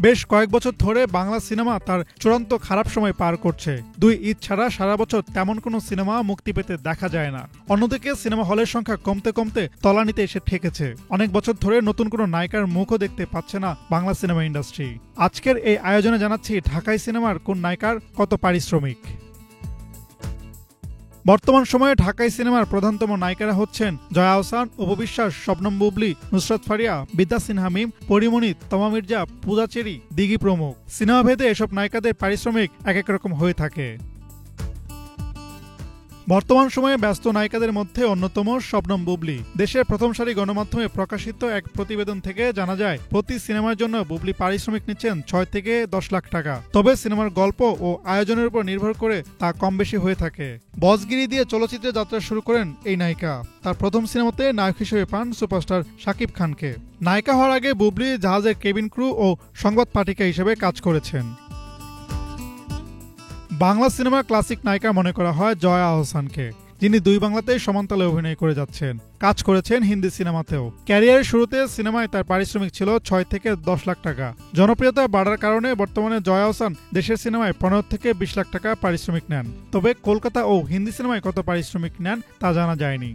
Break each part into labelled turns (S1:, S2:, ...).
S1: বেশ কয়েক বছর ধরে বাংলা সিনেমা তার চূড়ান্ত খারাপ সময় পার করছে। 2 ঈদ ছাড়া সারা বছর তেমন কোনো সিনেমা মুক্তি পেতে দেখা যায় না। অন্যদিকে সিনেমা হলের সংখ্যা কমতে কমতে তলানিতে এসে ঠেকেছে। অনেক বছর ধরে নতুন কোনো নায়িকার মুখও দেখতে পাচ্ছে না বাংলা সিনেমা ইন্ডাস্ট্রি। আজকের এই আয়োজনে জানাচ্ছি ঢাকাই সিনেমার কোন নায়িকার কত পারিশ্রমিক। বর্তমান সময়ে ঢাকাই সিনেমার প্রধানতম নায়িকারা হচ্ছেন জয়া আহসান, অপু বিশ্বাস, শবনম বুবলী, নুসরাত ফারিয়া, বিদ্যা সিনহা মিম, পরীমণি, তমা মির্জা, পূজা চেরি, দিঘি প্রমুখ। সিনেমাভেদে এসব নায়িকাদের পারিশ্রমিক এক এক রকম হয়ে থাকে। বর্তমান সময়ে ব্যস্ত নায়িকাদের মধ্যে অন্যতম শবনম বুবলী। দেশের প্রথম সারি গণমাধ্যমে প্রকাশিত এক প্রতিবেদন থেকে জানা যায়, প্রতি সিনেমার জন্য বুবলী পারিশ্রমিক নিচ্ছেন 6 থেকে 10 লাখ টাকা। তবে সিনেমার গল্প ও আয়োজনের উপর নির্ভর করে তা কম বেশি হয়ে থাকে। বসগিরি দিয়ে চলচ্চিত্রে যাত্রা শুরু করেন এই নায়িকা। তার প্রথম সিনেমাতে নায়ক হিসেবে পান সুপারস্টার শাকিব খানকে। নায়িকা হওয়ার আগে বুবলী জাহাজের কেবিন ক্রু ও সংবাদ পাঠিকা হিসেবে কাজ করেছেন। বাংলা সিনেমার ক্লাসিক নায়িকা মনে করা হয় জয়া আহসানকে, যিনি 2 বাংলাতেই সমানতালে অভিনয় করে যাচ্ছেন। কাজ করেছেন হিন্দি সিনেমাতেও। ক্যারিয়ারের শুরুতে সিনেমায় তার পারিশ্রমিক ছিল 6 থেকে 10 লাখ টাকা। জনপ্রিয়তা বাড়ার কারণে বর্তমানে জয়া আহসান দেশের সিনেমায় 15 থেকে 20 লাখ টাকা পারিশ্রমিক নেন। তবে কলকাতা ও হিন্দি সিনেমায় কত পারিশ্রমিক নেন তা জানা যায়নি।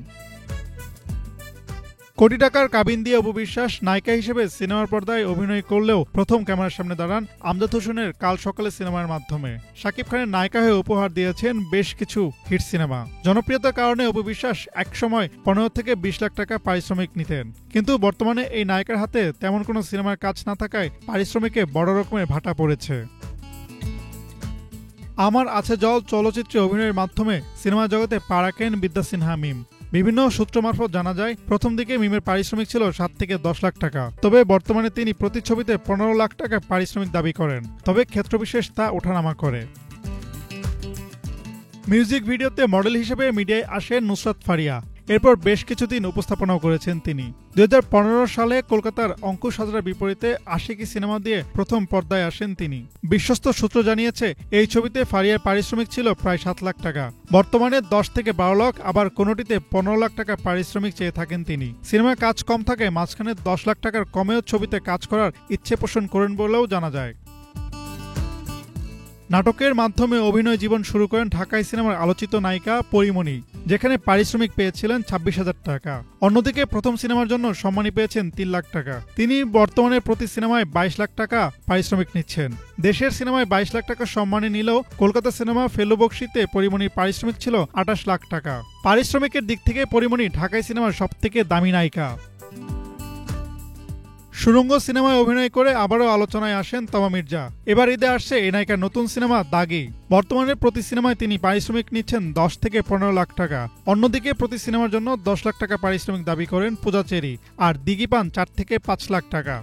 S1: কোটি টাকার কাবিন দিয়ে অপু বিশ্বাস নায়িকা হিসেবে সিনেমার পর্দায় অভিনয় করলেও প্রথম ক্যামেরার সামনে দাঁড়ান আমজাদ হোসেনের কাল সকালে সিনেমার মাধ্যমে। শাকিব খানের নায়িকা হয়ে উপহার দিয়েছেন বেশ কিছু হিট সিনেমা। জনপ্রিয়তার কারণে অপু বিশ্বাস একসময় 15 থেকে 20 লাখ টাকা পারিশ্রমিক নিতেন। কিন্তু বর্তমানে এই নায়িকার হাতে তেমন কোনো সিনেমার কাজ না থাকায় পারিশ্রমিকে বড় রকমের ভাটা পড়েছে। আমার আছে জল চলচ্চিত্রে অভিনয়ের মাধ্যমে সিনেমা জগতে পা রাখেন বিদ্যা সিনহা মিম। বিভিন্ন সূত্র মারফত জানা যায়, প্রথম দিকে মিমের পারিশ্রমিক ছিল 7 থেকে 10 লাখ টাকা। তবে বর্তমানে তিনি প্রতি ছবিতে 15 লাখ টাকা পারিশ্রমিক দাবি করেন। তবে ক্ষেত্রবিশেষ তা ওঠানামা করে। মিউজিক ভিডিওতে মডেল হিসেবে মিডিয়ায় আসেন নুসরাত ফারিয়া। এরপর বেশ কিছুদিন উপস্থাপনাও করেছেন তিনি। 2015 সালে কলকাতার অঙ্কুশ হাজরার বিপরীতে আশিকি সিনেমা দিয়ে প্রথম পর্দায় আসেন তিনি। বিশ্বস্ত সূত্র জানিয়েছে, এই ছবিতে ফারিয়ার পারিশ্রমিক ছিল প্রায় 7 লাখ টাকা। বর্তমানে 10 থেকে 12 লাখ, আবার কোনোটিতে 15 লাখ টাকা পারিশ্রমিক চেয়ে থাকেন তিনি। সিনেমার কাজ কম থাকায় মাঝখানে 10 লাখ টাকার কমেও ছবিতে কাজ করার ইচ্ছে পোষণ করেন বলেও জানা যায়। নাটকের মাধ্যমে অভিনয় জীবন শুরু করেন ঢাকাই সিনেমার আলোচিত নায়িকা পরীমণি, যেখানে পারিশ্রমিক পেয়েছিলেন 26,000 টাকা। অন্যদিকে প্রথম সিনেমার জন্য সম্মানী পেয়েছেন 3 লাখ টাকা। তিনি বর্তমানে প্রতি সিনেমায় 22 লাখ টাকা পারিশ্রমিক নিচ্ছেন। দেশের সিনেমায় 22 লাখ টাকা সম্মানী নিলেও কলকাতা সিনেমা ফেলু বকশিতে পরীমণির পারিশ্রমিক ছিল 28 লাখ টাকা। পারিশ্রমিকের দিক থেকে পরীমণি ঢাকাই সিনেমার সবথেকে দামি নায়িকা। সুরঙ্গ সিনেমায় অভিনয় করে আবারও আলোচনায় আসেন তমা মির্জা। এবার ঈদে আসছে এই নায়িকার নতুন সিনেমা দাগি। বর্তমানে প্রতি সিনেমায় তিনি পারিশ্রমিক নিচ্ছেন 10 থেকে 15 লাখ টাকা। অন্যদিকে প্রতি সিনেমার জন্য 10 লাখ টাকা পারিশ্রমিক দাবি করেন পূজা চেরি, আর দিঘি পান 4 থেকে 5 লাখ টাকা।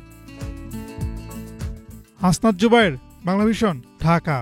S1: হাসনাত জুবায়ের, বাংলাভিশন, ঢাকা।